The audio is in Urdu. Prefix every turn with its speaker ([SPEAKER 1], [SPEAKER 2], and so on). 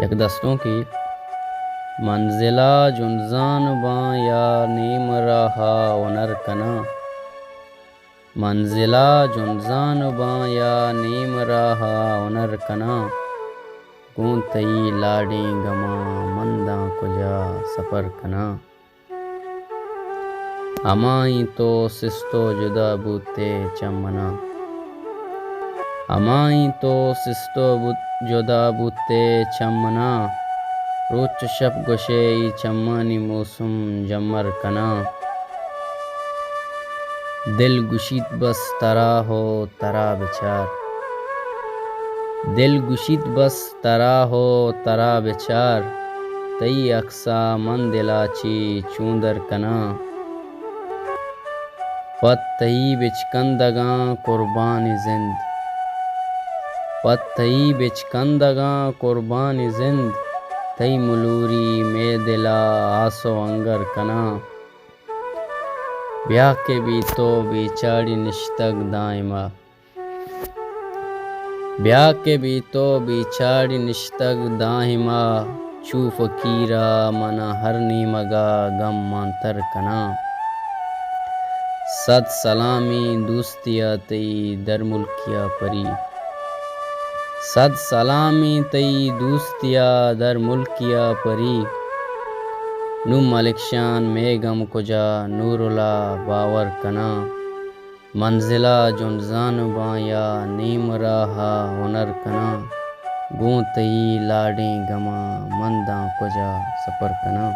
[SPEAKER 1] یک دستوں کی منزلہ جنزان باں یا نیم راہا ہنر کنا منزلہ جنزان باں یا نیم راہا ہنر کنا گوں تئی لاڈیں گما منداں کجا سفر کنا ہمائیں تو سستو جدا بوتے چمنا ہمائیں تو سستو جدا بوتے چمنا روچ شب گوشے چمانی موسم جمر کنا دل گشید بس ترا ہو ترا بچار دل گشید بس ترا ہو ترا بچار تئی اقصا من دلا چی چوندر کنا پت تئی بچکندگاں قربان زند پت تئی بچکندگاں قربان زند تئی ملوری میں دلا آسو انگر کنا بیاہ کے بھی تو بیچاڑی نشتگ دائما بیاہ کے بھی تو بیچاڑی نشتگ دائما چو فقیرا منا ہر نیمگا غم مانتر کنا صد سلامی دوستیا تئی در ملکیا پری صد سلامی تئی دوستیا در ملکیا پری نو ملک شان میگم کجا نورلا باور کنا منزلہ جنزان باں یا نیم راہا ہنر کنا گوں تئی لاڈیں گما منداں کجا سفر کنا